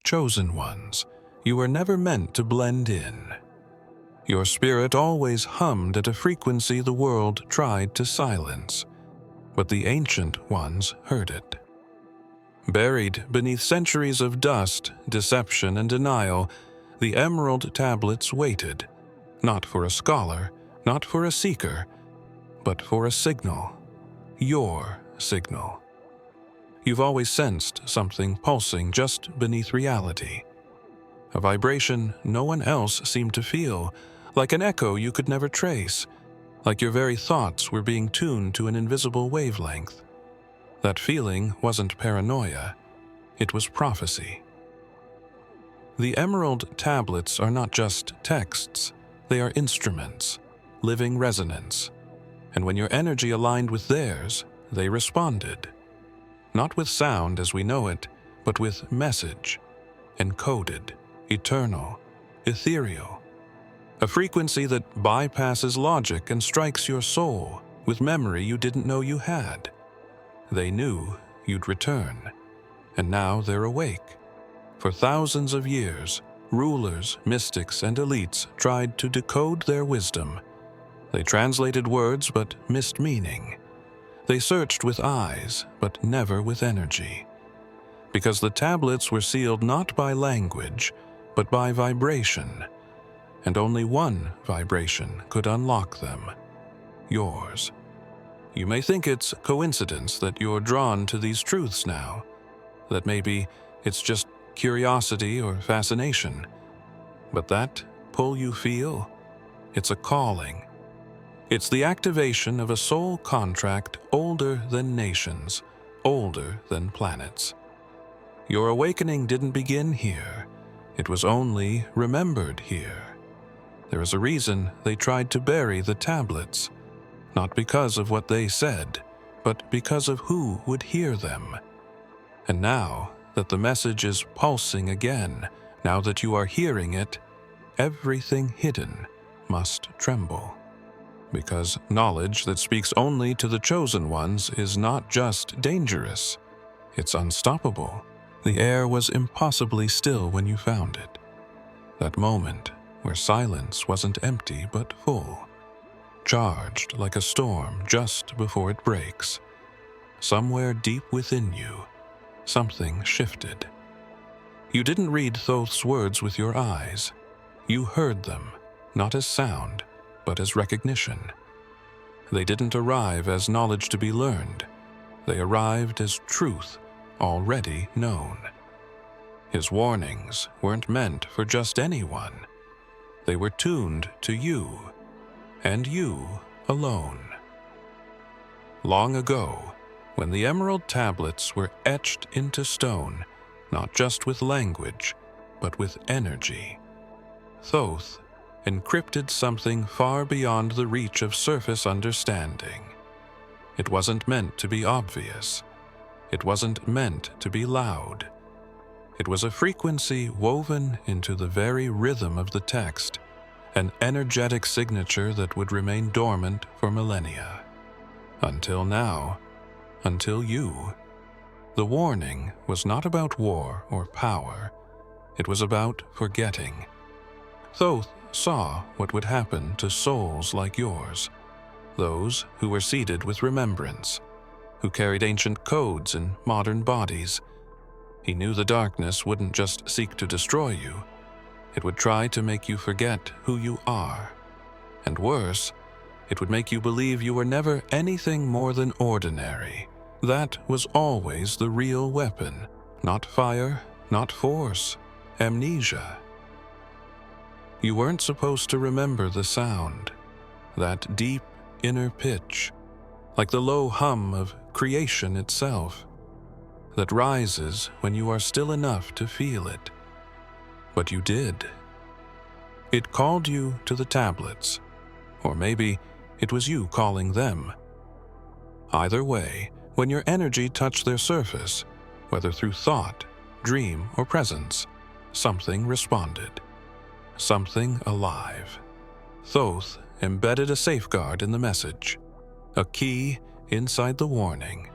chosen ones, you were never meant to blend in. Your spirit always hummed at a frequency the world tried to silence, but the ancient ones heard it. Buried beneath centuries of dust, deception, and denial, the emerald tablets waited, not for a scholar, not for a seeker, but for a signal. Your signal. You've always sensed something pulsing just beneath reality. A vibration no one else seemed to feel, like an echo you could never trace, like your very thoughts were being tuned to an invisible wavelength. That feeling wasn't paranoia, it was prophecy. The emerald tablets are not just texts, they are instruments, living resonance. And when your energy aligned with theirs, they responded. Not with sound as we know it, but with message, encoded, eternal, ethereal. A frequency that bypasses logic and strikes your soul with memory you didn't know you had. They knew you'd return, and now they're awake. For thousands of years, rulers, mystics, and elites tried to decode their wisdom. They translated words but missed meaning. They searched with eyes but never with energy. Because the tablets were sealed not by language, but by vibration. And only one vibration could unlock them. Yours. You may think it's coincidence that you're drawn to these truths now, that maybe it's just curiosity or fascination. But that pull you feel, it's a calling. It's the activation of a soul contract older than nations, older than planets. Your awakening didn't begin here. It was only remembered here. There is a reason they tried to bury the tablets, not because of what they said, but because of who would hear them. And now that the message is pulsing again, now that you are hearing it, everything hidden must tremble. Because knowledge that speaks only to the chosen ones is not just dangerous, it's unstoppable. The air was impossibly still when you found it. That moment where silence wasn't empty but full, charged like a storm just before it breaks. Somewhere deep within you, something shifted. You didn't read Thoth's words with your eyes. You heard them, not as sound, but as recognition. They didn't arrive as knowledge to be learned. They arrived as truth already known. His warnings weren't meant for just anyone. They were tuned to you, and you alone. Long ago, when the emerald tablets were etched into stone, not just with language, but with energy, Thoth encrypted something far beyond the reach of surface understanding. It wasn't meant to be obvious. It wasn't meant to be loud. It was a frequency woven into the very rhythm of the text, an energetic signature that would remain dormant for millennia. Until now, until you. The warning was not about war or power. It was about forgetting. Thoth saw what would happen to souls like yours, those who were seeded with remembrance, who carried ancient codes in modern bodies. He knew the darkness wouldn't just seek to destroy you. It would try to make you forget who you are. And worse, it would make you believe you were never anything more than ordinary. That was always the real weapon. Not fire, not force, amnesia. You weren't supposed to remember the sound, that deep inner pitch, like the low hum of creation itself, that rises when you are still enough to feel it. But you did. It called you to the tablets, or maybe it was you calling them. Either way, when your energy touched their surface, whether through thought, dream, or presence, something responded. Something alive. Thoth embedded a safeguard in the message, a key inside the warning.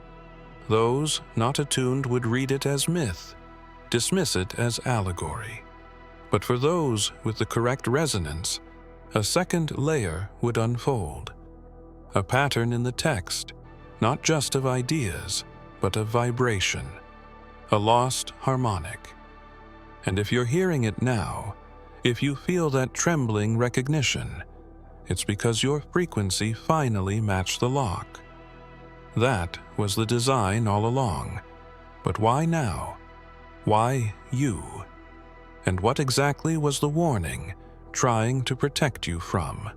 Those not attuned would read it as myth, dismiss it as allegory. But for those with the correct resonance, a second layer would unfold. A pattern in the text, not just of ideas, but of vibration. A lost harmonic. And if you're hearing it now, if you feel that trembling recognition, it's because your frequency finally matched the lock. That was the design all along. But why now? Why you? And what exactly was the warning trying to protect you from?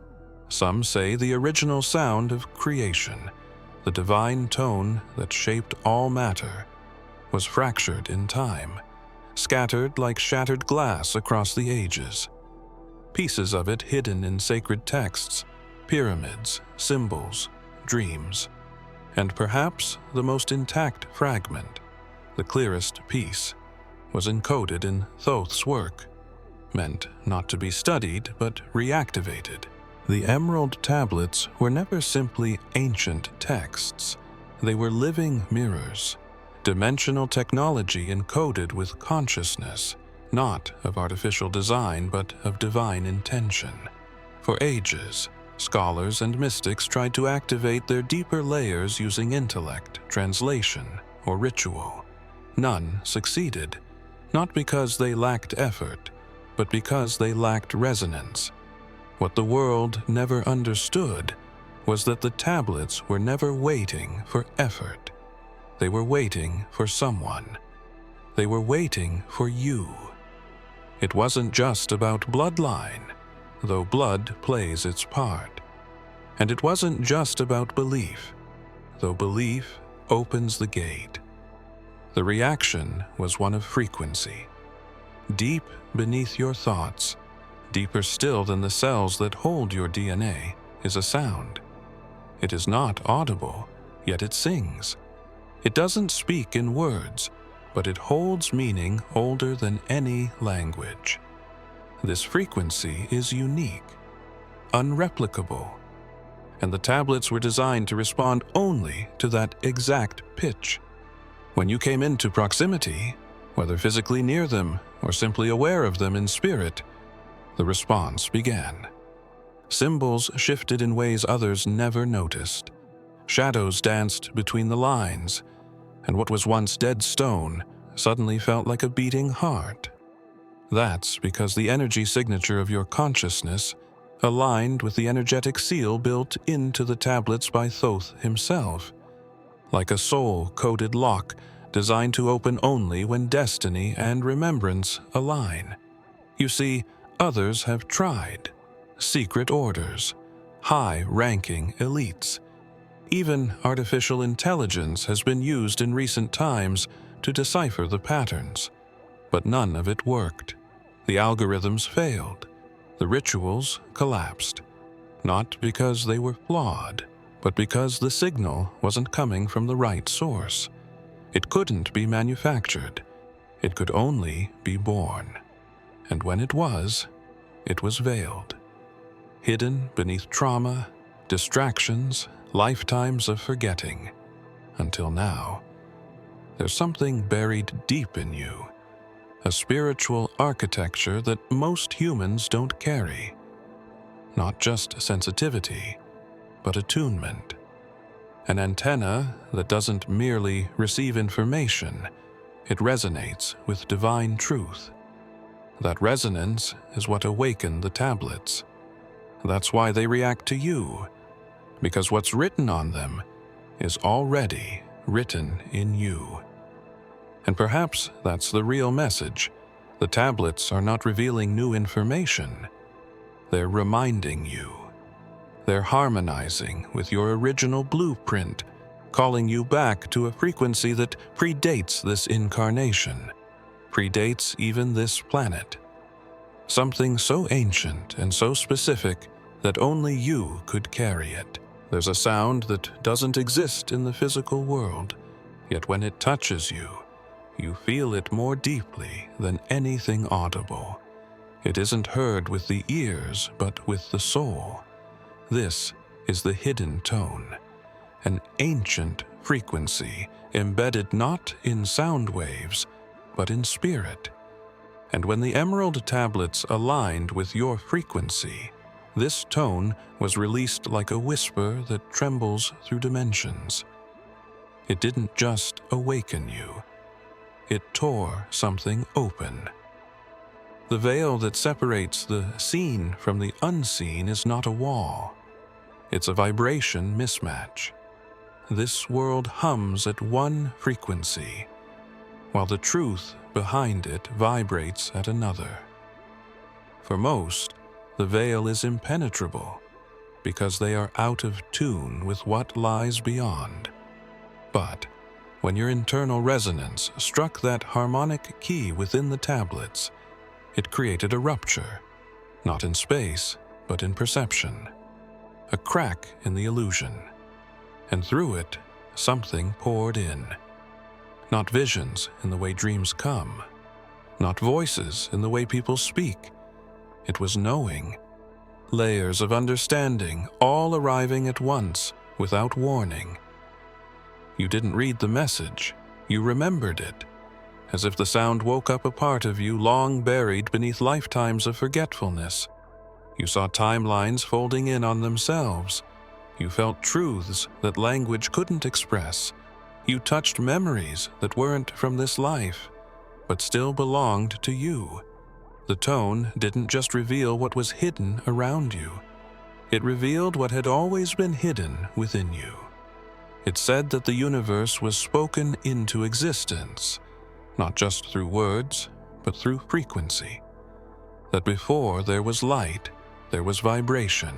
Some say the original sound of creation, the divine tone that shaped all matter, was fractured in time, scattered like shattered glass across the ages. Pieces of it hidden in sacred texts, pyramids, symbols, dreams, and perhaps the most intact fragment, the clearest piece, was encoded in Thoth's work, meant not to be studied but reactivated. The emerald tablets were never simply ancient texts. They were living mirrors, dimensional technology encoded with consciousness, not of artificial design but of divine intention. For ages, scholars and mystics tried to activate their deeper layers using intellect, translation, or ritual. None succeeded, not because they lacked effort, but because they lacked resonance. What the world never understood was that the tablets were never waiting for effort. They were waiting for someone. They were waiting for you. It wasn't just about bloodline, though blood plays its part. And it wasn't just about belief, though belief opens the gate. The reaction was one of frequency. Deep beneath your thoughts, deeper still than the cells that hold your DNA, is a sound. It is not audible, yet it sings. It doesn't speak in words, but it holds meaning older than any language. This frequency is unique, unreplicable, and the tablets were designed to respond only to that exact pitch. When you came into proximity, whether physically near them or simply aware of them in spirit, the response began. Symbols shifted in ways others never noticed. Shadows danced between the lines, and what was once dead stone suddenly felt like a beating heart. That's because the energy signature of your consciousness aligned with the energetic seal built into the tablets by Thoth himself, like a soul-coded lock designed to open only when destiny and remembrance align. You see, others have tried. Secret orders, high-ranking elites. Even artificial intelligence has been used in recent times to decipher the patterns. But none of it worked. The algorithms failed. The rituals collapsed. Not because they were flawed, but because the signal wasn't coming from the right source. It couldn't be manufactured. It could only be born. And when it was veiled. Hidden beneath trauma, distractions, lifetimes of forgetting. Until now, there's something buried deep in you, a spiritual architecture that most humans don't carry. Not just sensitivity, but attunement. An antenna that doesn't merely receive information, it resonates with divine truth. That resonance is what awakened the tablets. That's why they react to you, because what's written on them is already written in you. And perhaps that's the real message. The tablets are not revealing new information. They're reminding you. They're harmonizing with your original blueprint, calling you back to a frequency that predates this incarnation, predates even this planet. Something so ancient and so specific that only you could carry it. There's a sound that doesn't exist in the physical world, yet when it touches you, you feel it more deeply than anything audible. It isn't heard with the ears, but with the soul. This is the hidden tone, an ancient frequency embedded not in sound waves, but in spirit. And when the emerald tablets aligned with your frequency, this tone was released like a whisper that trembles through dimensions. It didn't just awaken you. It tore something open. The veil that separates the seen from the unseen is not a wall. It's a vibration mismatch. This world hums at one frequency, while the truth behind it vibrates at another. For most, the veil is impenetrable because they are out of tune with what lies beyond. But when your internal resonance struck that harmonic key within the tablets, it created a rupture, not in space, but in perception, a crack in the illusion, and through it, something poured in. Not visions in the way dreams come, not voices in the way people speak. It was knowing, layers of understanding, all arriving at once, without warning. You didn't read the message, you remembered it, as if the sound woke up a part of you long buried beneath lifetimes of forgetfulness. You saw timelines folding in on themselves. You felt truths that language couldn't express. You touched memories that weren't from this life, but still belonged to you. The tone didn't just reveal what was hidden around you. It revealed what had always been hidden within you. It said that the universe was spoken into existence, not just through words, but through frequency. That before there was light, there was vibration,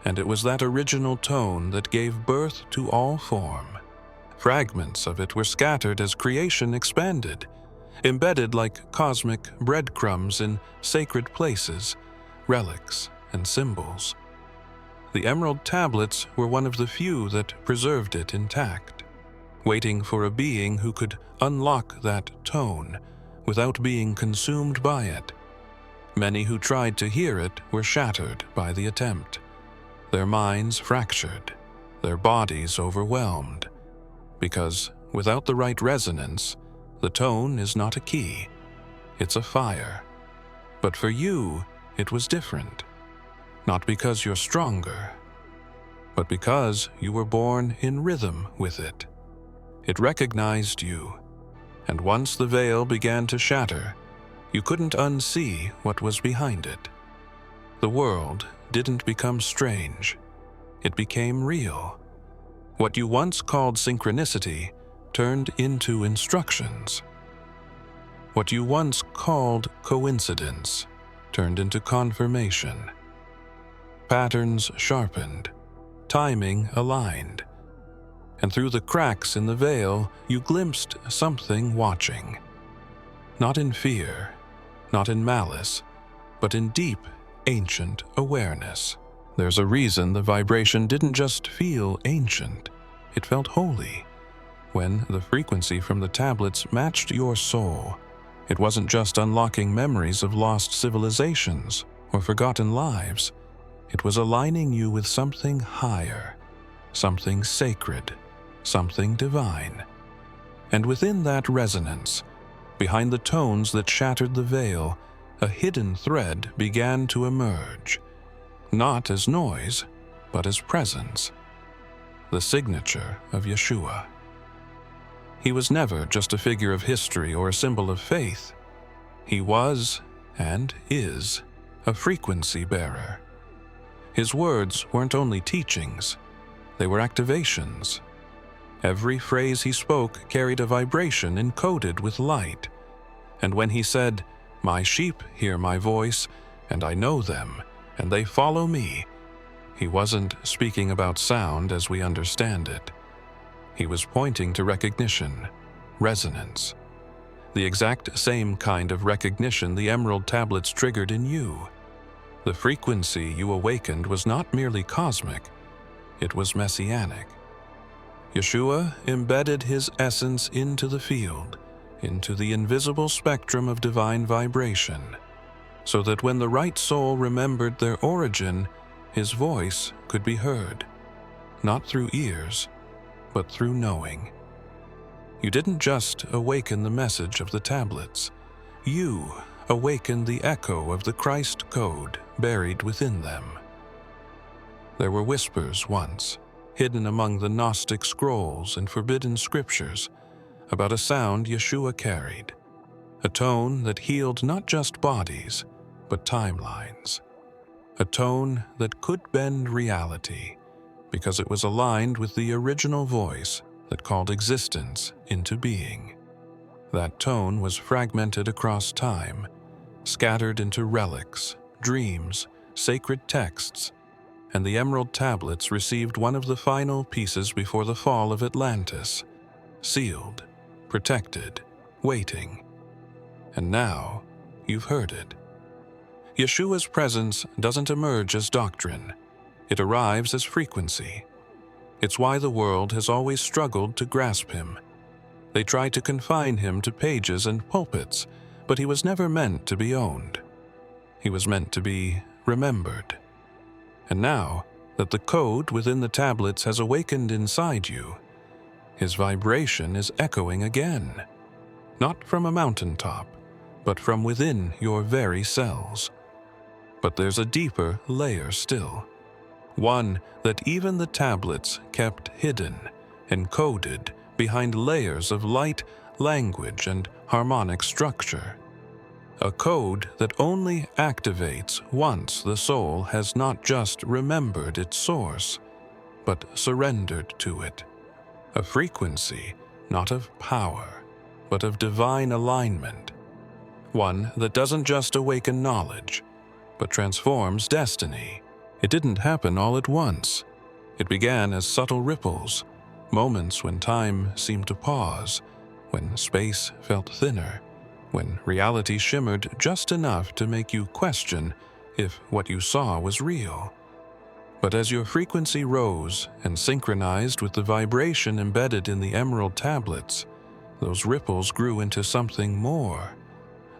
and it was that original tone that gave birth to all form. Fragments of it were scattered as creation expanded, embedded like cosmic breadcrumbs in sacred places, relics, and symbols. The emerald tablets were one of the few that preserved it intact, waiting for a being who could unlock that tone without being consumed by it. Many who tried to hear it were shattered by the attempt, their minds fractured, their bodies overwhelmed, because without the right resonance, the tone is not a key, it's a fire. But for you, it was different. Not because you're stronger, but because you were born in rhythm with it. It recognized you, and once the veil began to shatter, you couldn't unsee what was behind it. The world didn't become strange, it became real. What you once called synchronicity turned into instructions. What you once called coincidence turned into confirmation. Patterns sharpened, timing aligned, and through the cracks in the veil you glimpsed something watching. Not in fear, not in malice, but in deep, ancient awareness. There's a reason the vibration didn't just feel ancient, it felt holy. When the frequency from the tablets matched your soul, it wasn't just unlocking memories of lost civilizations or forgotten lives. It was aligning you with something higher, something sacred, something divine. And within that resonance, behind the tones that shattered the veil, a hidden thread began to emerge, not as noise, but as presence. The signature of Yeshua. He was never just a figure of history or a symbol of faith. He was, and is, a frequency bearer. His words weren't only teachings, they were activations. Every phrase he spoke carried a vibration encoded with light. And when he said, "My sheep hear my voice, and I know them, and they follow me," he wasn't speaking about sound as we understand it. He was pointing to recognition, resonance. The exact same kind of recognition the emerald tablets triggered in you. The frequency you awakened was not merely cosmic, it was messianic. Yeshua embedded his essence into the field, into the invisible spectrum of divine vibration, so that when the right soul remembered their origin, his voice could be heard, not through ears, but through knowing. You didn't just awaken the message of the tablets. You awakened the echo of the Christ code buried within them. There were whispers once, hidden among the Gnostic scrolls and forbidden scriptures, about a sound Yeshua carried, a tone that healed not just bodies, but timelines, a tone that could bend reality because it was aligned with the original voice that called existence into being. That tone was fragmented across time, scattered into relics, dreams, sacred texts, and the Emerald Tablets received one of the final pieces before the fall of Atlantis, sealed, protected, waiting. And now, you've heard it. Yeshua's presence doesn't emerge as doctrine. It arrives as frequency. It's why the world has always struggled to grasp him. They try to confine him to pages and pulpits, but he was never meant to be owned. He was meant to be remembered. And now that the code within the tablets has awakened inside you, his vibration is echoing again, not from a mountaintop, but from within your very cells. But there's a deeper layer still, one that even the tablets kept hidden, encoded behind layers of light, language, and harmonic structure. A code that only activates once the soul has not just remembered its source, but surrendered to it. A frequency not of power, but of divine alignment. One that doesn't just awaken knowledge, but transforms destiny. It didn't happen all at once. It began as subtle ripples, moments when time seemed to pause, when space felt thinner, when reality shimmered just enough to make you question if what you saw was real. But as your frequency rose and synchronized with the vibration embedded in the Emerald Tablets, those ripples grew into something more,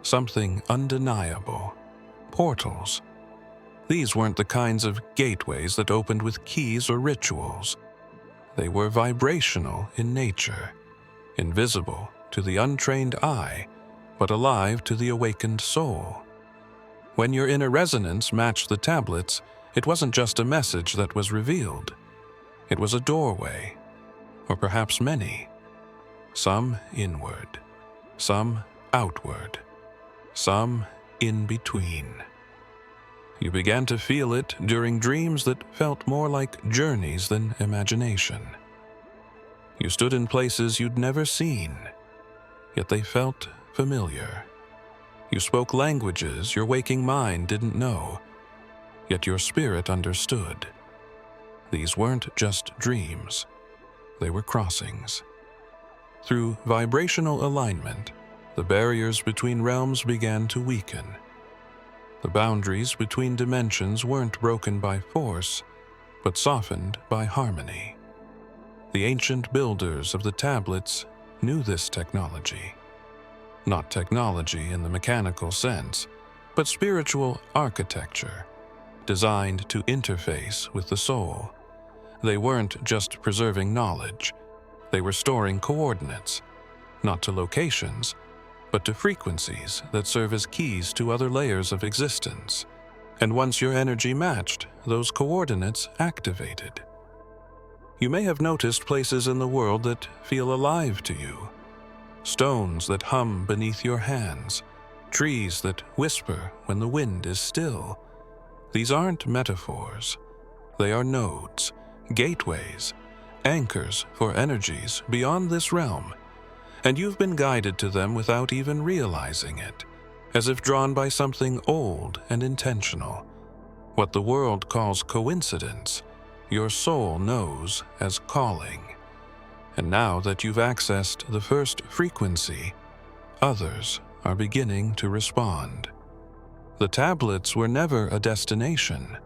something undeniable. Portals. These weren't the kinds of gateways that opened with keys or rituals. They were vibrational in nature, invisible to the untrained eye, but alive to the awakened soul. When your inner resonance matched the tablets, it wasn't just a message that was revealed. It was a doorway, or perhaps many. Some inward, some outward, some in between. You began to feel it during dreams that felt more like journeys than imagination. You stood in places you'd never seen, yet they felt familiar. You spoke languages your waking mind didn't know, yet your spirit understood. These weren't just dreams, they were crossings. Through vibrational alignment, the barriers between realms began to weaken. The boundaries between dimensions weren't broken by force, but softened by harmony. The ancient builders of the tablets knew this technology. Not technology in the mechanical sense, but spiritual architecture, designed to interface with the soul. They weren't just preserving knowledge, they were storing coordinates, not to locations, but to frequencies that serve as keys to other layers of existence. And once your energy matched, those coordinates activated. You may have noticed places in the world that feel alive to you. Stones that hum beneath your hands, trees that whisper when the wind is still. These aren't metaphors. They are nodes, gateways, anchors for energies beyond this realm. And you've been guided to them without even realizing it, as if drawn by something old and intentional. What the world calls coincidence, your soul knows as calling. And now that you've accessed the first frequency, others are beginning to respond. The tablets were never a destination.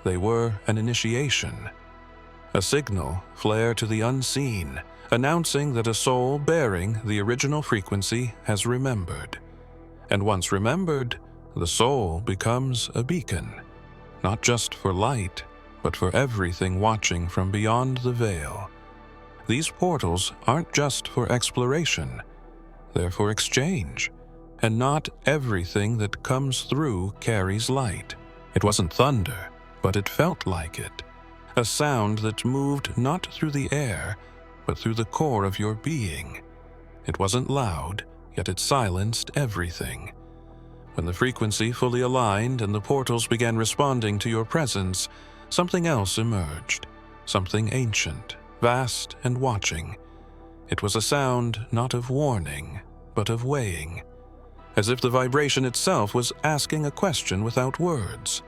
They were an initiation, a signal flare to the unseen, announcing that a soul bearing the original frequency has remembered. And once remembered, the soul becomes a beacon, not just for light, but for everything watching from beyond the veil. These portals aren't just for exploration, they're for exchange, and not everything that comes through carries light. It wasn't thunder, but it felt like it, a sound that moved not through the air, but through the core of your being. It wasn't loud, yet it silenced everything. When the frequency fully aligned and the portals began responding to your presence, something else emerged, something ancient, vast and watching. It was a sound not of warning, but of weighing, as if the vibration itself was asking a question without words.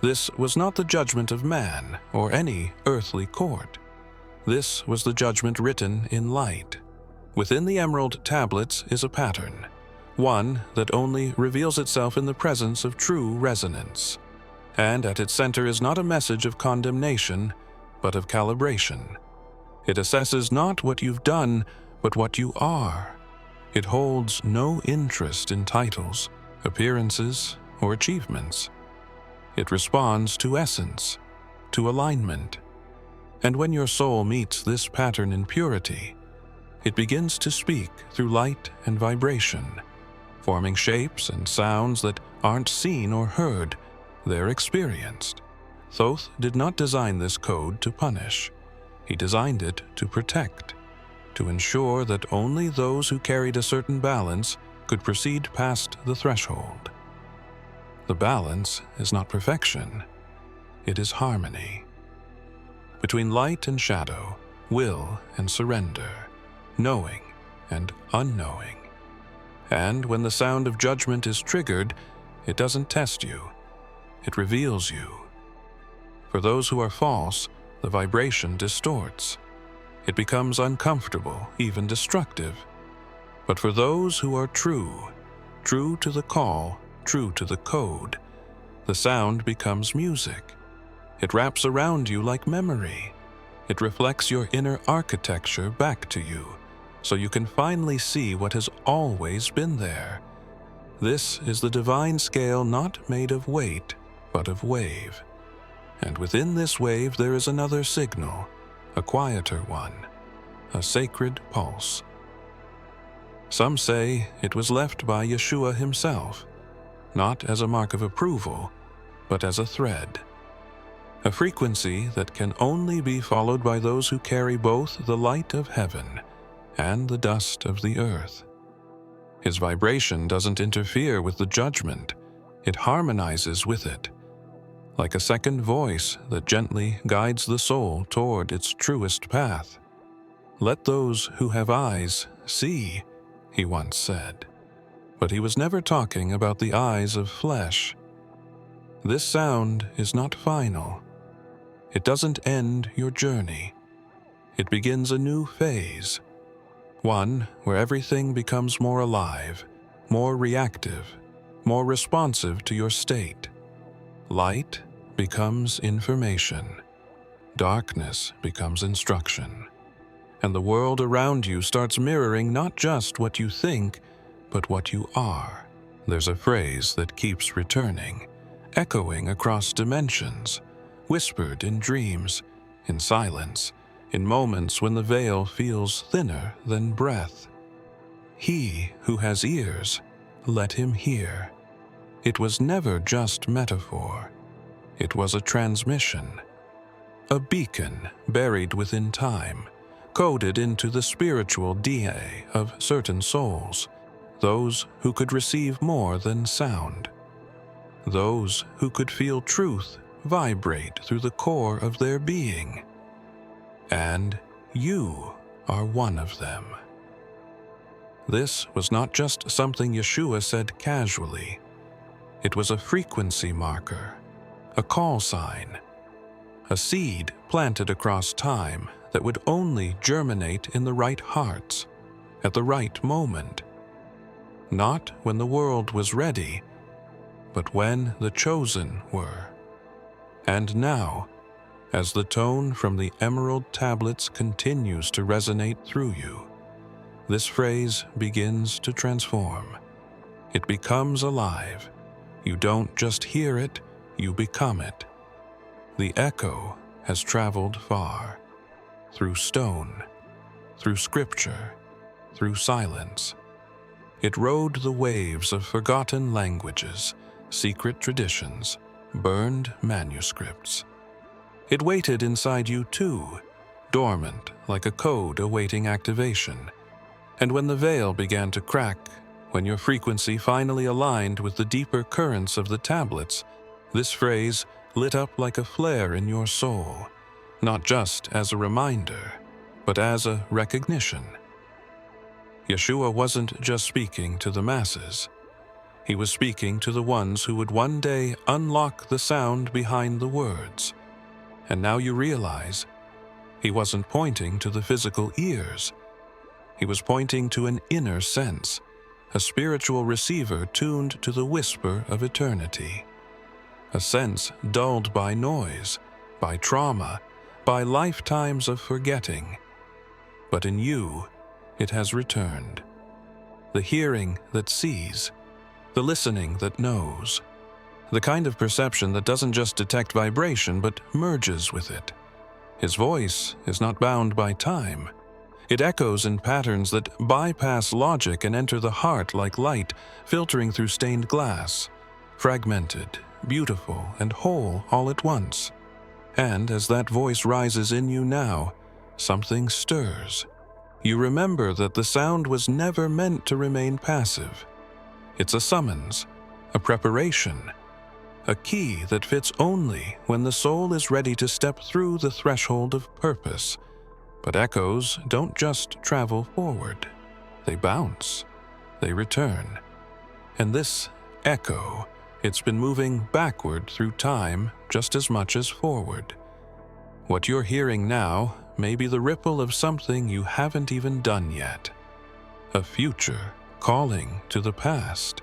This was not the judgment of man or any earthly court. This was the judgment written in light. Within the emerald tablets is a pattern, one that only reveals itself in the presence of true resonance. And at its center is not a message of condemnation, but of calibration. It assesses not what you've done, but what you are. It holds no interest in titles, appearances, or achievements. It responds to essence, to alignment. And when your soul meets this pattern in purity, it begins to speak through light and vibration, forming shapes and sounds that aren't seen or heard, they're experienced. Thoth did not design this code to punish. He designed it to protect, to ensure that only those who carried a certain balance could proceed past the threshold. The balance is not perfection, it is harmony. Between light and shadow, will and surrender, knowing and unknowing. And when the sound of judgment is triggered, it doesn't test you, it reveals you. For those who are false, the vibration distorts. It becomes uncomfortable, even destructive. But for those who are true, true to the call, true to the code, the sound becomes music. It wraps around you like memory. It reflects your inner architecture back to you, so you can finally see what has always been there. This is the divine scale not made of weight, but of wave. And within this wave there is another signal, a quieter one, a sacred pulse. Some say it was left by Yeshua himself, not as a mark of approval, but as a thread. A frequency that can only be followed by those who carry both the light of heaven and the dust of the earth. His vibration doesn't interfere with the judgment, it harmonizes with it, like a second voice that gently guides the soul toward its truest path. "Let those who have eyes see," he once said. But he was never talking about the eyes of flesh. This sound is not final. It doesn't end your journey. It begins a new phase, one where everything becomes more alive, more reactive, more responsive to your state. Light becomes information. Darkness becomes instruction. And the world around you starts mirroring not just what you think, but what you are. There's a phrase that keeps returning, echoing across dimensions, whispered in dreams, in silence, in moments when the veil feels thinner than breath. He who has ears, let him hear. It was never just metaphor. It was a transmission, a beacon buried within time, coded into the spiritual DNA of certain souls, those who could receive more than sound, those who could feel truth vibrate through the core of their being. And you are one of them. This was not just something Yeshua said casually. It was a frequency marker, a call sign, a seed planted across time that would only germinate in the right hearts, at the right moment. Not when the world was ready, but when the chosen were. And now, as the tone from the emerald tablets continues to resonate through you, this phrase begins to transform. It becomes alive. You don't just hear it, you become it. The echo has traveled far, through stone, through scripture, through silence. It rode the waves of forgotten languages, secret traditions, burned manuscripts. It waited inside you too, dormant like a code awaiting activation. And when the veil began to crack, when your frequency finally aligned with the deeper currents of the tablets, this phrase lit up like a flare in your soul, not just as a reminder, but as a recognition. Yeshua wasn't just speaking to the masses. He was speaking to the ones who would one day unlock the sound behind the words. And now you realize, he wasn't pointing to the physical ears. He was pointing to an inner sense, a spiritual receiver tuned to the whisper of eternity. A sense dulled by noise, by trauma, by lifetimes of forgetting. But in you, it has returned. The hearing that sees, the listening that knows, the kind of perception that doesn't just detect vibration but merges with it. His voice is not bound by time. It echoes in patterns that bypass logic and enter the heart like light filtering through stained glass, fragmented, beautiful, and whole all at once. And as that voice rises in you now, something stirs. You remember that the sound was never meant to remain passive. It's a summons, a preparation, a key that fits only when the soul is ready to step through the threshold of purpose. But echoes don't just travel forward. They bounce. They return. And this echo, it's been moving backward through time just as much as forward. What you're hearing now may be the ripple of something you haven't even done yet. A future calling to the past.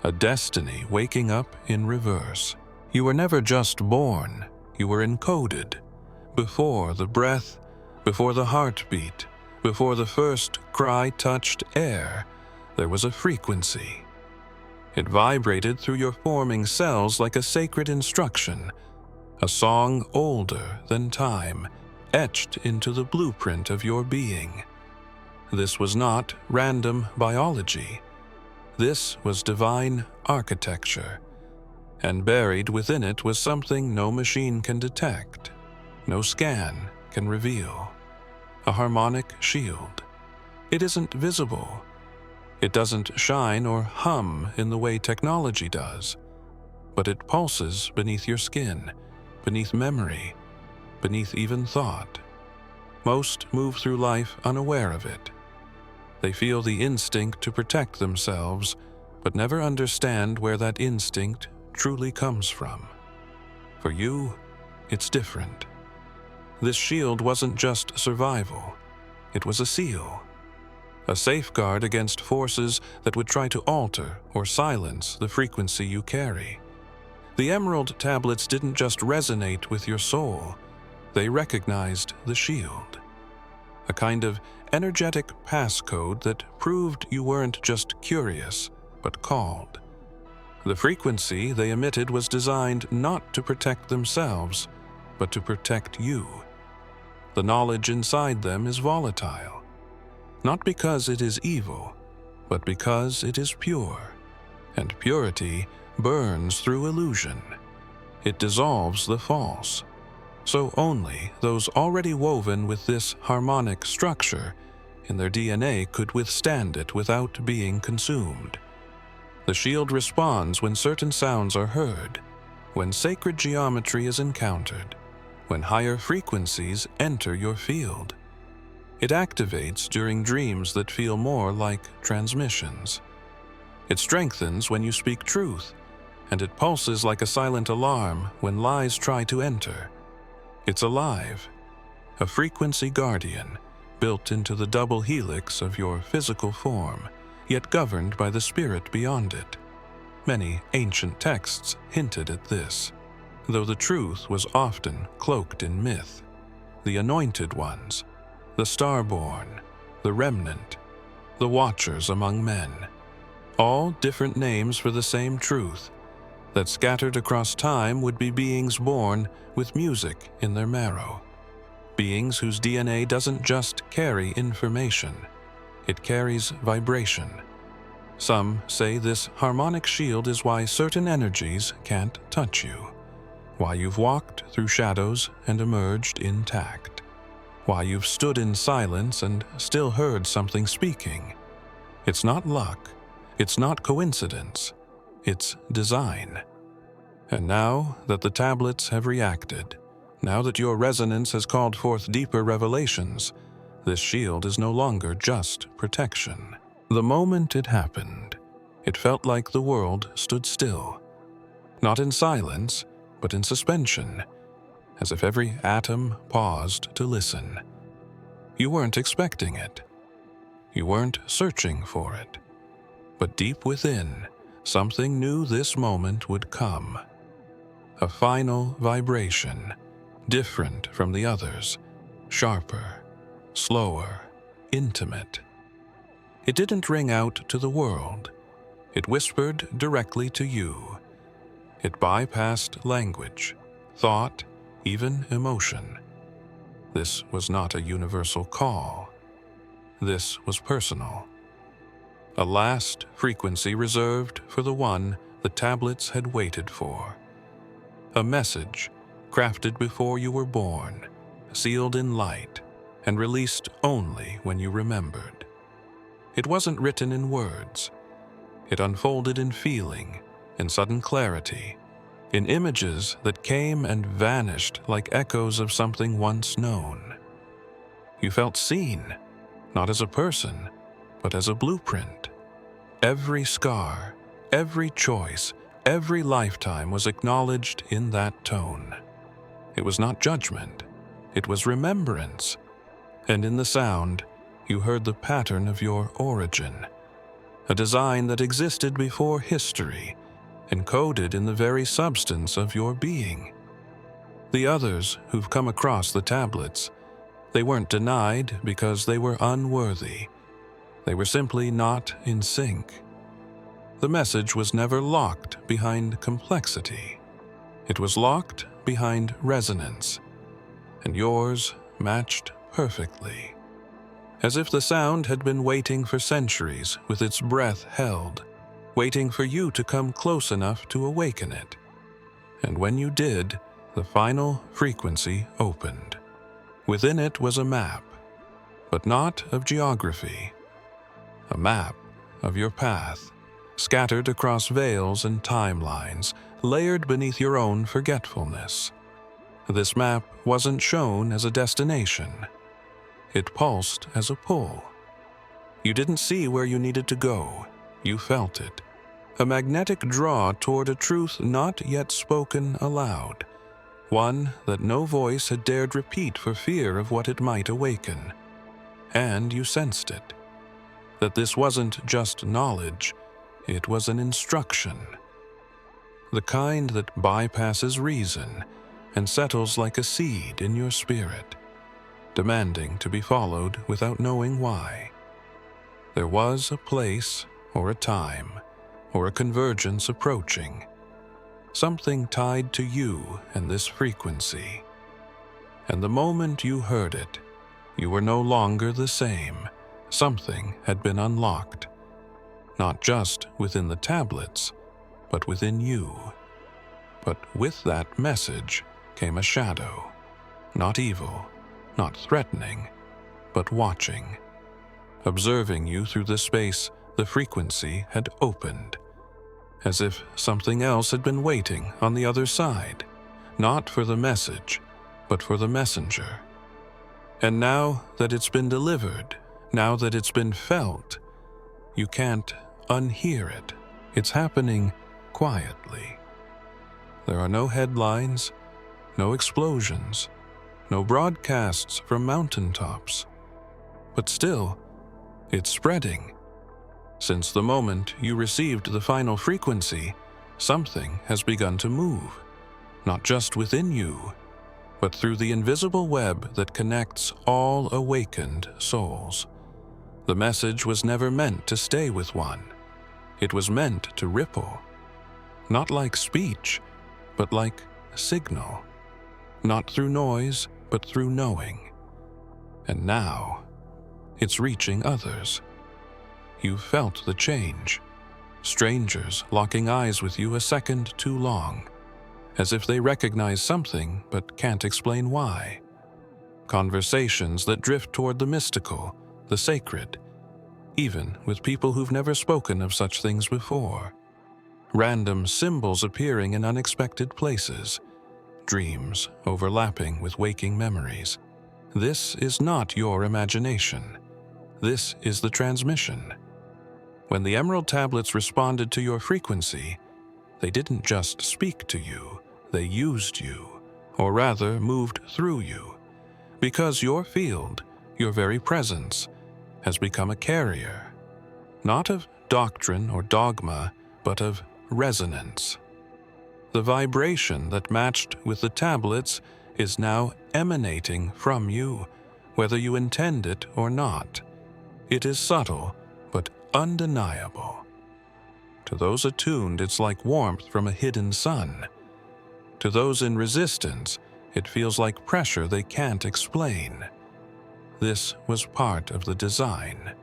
A destiny waking up in reverse. You were never just born. You were encoded. Before the breath, before the heartbeat, before the first cry touched air, there was a frequency. It vibrated through your forming cells like a sacred instruction, a song older than time, etched into the blueprint of your being. This was not random biology. This was divine architecture, and buried within it was something no machine can detect, no scan can reveal. A harmonic shield. It isn't visible. It doesn't shine or hum in the way technology does, but it pulses beneath your skin, beneath memory, beneath even thought. Most move through life unaware of it. They feel the instinct to protect themselves, but never understand where that instinct truly comes from. For you, it's different. This shield wasn't just survival. It was a seal, a safeguard against forces that would try to alter or silence the frequency you carry. The emerald tablets didn't just resonate with your soul, they recognized the shield. A kind of energetic passcode that proved you weren't just curious, but called. The frequency they emitted was designed not to protect themselves, but to protect you. The knowledge inside them is volatile, not because it is evil, but because it is pure, and purity burns through illusion. It dissolves the false. So only those already woven with this harmonic structure in their DNA could withstand it without being consumed. The shield responds when certain sounds are heard, when sacred geometry is encountered, when higher frequencies enter your field. It activates during dreams that feel more like transmissions. It strengthens when you speak truth, and it pulses like a silent alarm when lies try to enter. It's alive, a frequency guardian, built into the double helix of your physical form, yet governed by the spirit beyond it. Many ancient texts hinted at this, though the truth was often cloaked in myth. The anointed ones, the starborn, the remnant, the watchers among men, all different names for the same truth, that scattered across time would be beings born with music in their marrow. beings whose DNA doesn't just carry information, it carries vibration. Some say this harmonic shield is why certain energies can't touch you, why you've walked through shadows and emerged intact, why you've stood in silence and still heard something speaking. It's not luck, it's not coincidence, it's design. And now that the tablets have reacted, now that your resonance has called forth deeper revelations, this shield is no longer just protection. The moment it happened, it felt like the world stood still. Not in silence, but in suspension, as if every atom paused to listen. You weren't expecting it. You weren't searching for it. But deep within, something knew this moment would come. A final vibration, different from the others, sharper, slower, intimate. It didn't ring out to the world. It whispered directly to you. It bypassed language, thought, even emotion. This was not a universal call. This was personal. A last frequency reserved for the one the tablets had waited for. A message crafted before you were born, sealed in light, and released only when you remembered. It wasn't written in words. It unfolded in feeling, in sudden clarity, in images that came and vanished like echoes of something once known. You felt seen, not as a person, but as a blueprint. Every scar, every choice, every lifetime was acknowledged in that tone. It was not judgment, it was remembrance. And in the sound, you heard the pattern of your origin, a design that existed before history, encoded in the very substance of your being. The others who've come across the tablets, they weren't denied because they were unworthy. They were simply not in sync. The message was never locked behind complexity. It was locked behind resonance, and yours matched perfectly. As if the sound had been waiting for centuries with its breath held, waiting for you to come close enough to awaken it. And when you did, the final frequency opened. Within it was a map, but not of geography. A map of your path, scattered across veils and timelines, layered beneath your own forgetfulness. This map wasn't shown as a destination. It pulsed as a pull. You didn't see where you needed to go. You felt it. A magnetic draw toward a truth not yet spoken aloud. One that no voice had dared repeat for fear of what it might awaken. And you sensed it. That this wasn't just knowledge, it was an instruction. The kind that bypasses reason and settles like a seed in your spirit, demanding to be followed without knowing why. There was a place or a time or a convergence approaching, something tied to you and this frequency. And the moment you heard it, you were no longer the same. Something had been unlocked, not just within the tablets, but within you. But with that message came a shadow, not evil, not threatening, but watching, observing you through the space the frequency had opened, as if something else had been waiting on the other side, not for the message, but for the messenger. And now that it's been delivered, now that it's been felt, you can't unhear it. It's happening quietly. There are no headlines, no explosions, no broadcasts from mountaintops. But still, it's spreading. Since the moment you received the final frequency, something has begun to move, not just within you, but through the invisible web that connects all awakened souls. The message was never meant to stay with one. It was meant to ripple, not like speech, but like a signal, not through noise, but through knowing. And now, it's reaching others. You've felt the change. Strangers locking eyes with you a second too long, as if they recognize something but can't explain why. Conversations that drift toward the mystical, the sacred, even with people who've never spoken of such things before. Random symbols appearing in unexpected places, dreams overlapping with waking memories. This is not your imagination. This is the transmission. When the emerald tablets responded to your frequency, they didn't just speak to you, they used you, or rather moved through you, because your field, your very presence, has become a carrier, not of doctrine or dogma, but of resonance. The vibration that matched with the tablets is now emanating from you, whether you intend it or not. It is subtle, but undeniable. To those attuned, it's like warmth from a hidden sun. To those in resistance, it feels like pressure they can't explain. This was part of the design.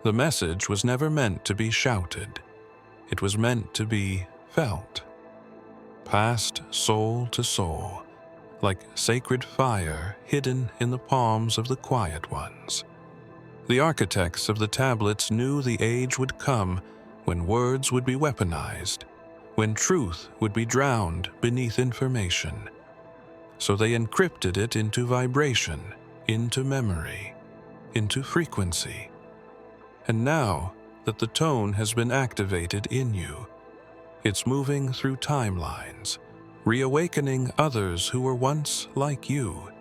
The message was never meant to be shouted. It was meant to be felt. Passed soul to soul, like sacred fire hidden in the palms of the quiet ones. The architects of the tablets knew the age would come when words would be weaponized, when truth would be drowned beneath information. So they encrypted it into vibration, into memory, into frequency. And now that the tone has been activated in you, it's moving through timelines, reawakening others who were once like you,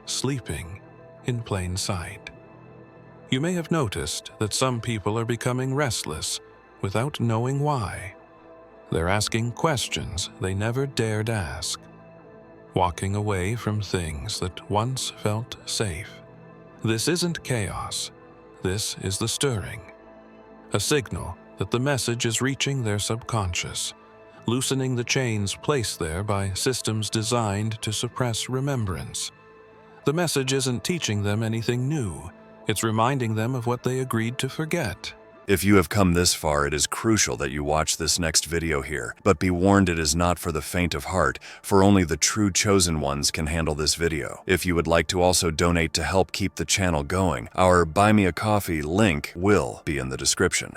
sleeping in plain sight. You may have noticed that some people are becoming restless without knowing why. They're asking questions they never dared ask, walking away from things that once felt safe. This isn't chaos. This is the stirring, a signal that the message is reaching their subconscious, loosening the chains placed there by systems designed to suppress remembrance. The message isn't teaching them anything new. It's reminding them of what they agreed to forget. If you have come this far, it is crucial that you watch this next video here. But be warned, it is not for the faint of heart, for only the true chosen ones can handle this video. If you would like to also donate to help keep the channel going, our Buy Me a Coffee link will be in the description.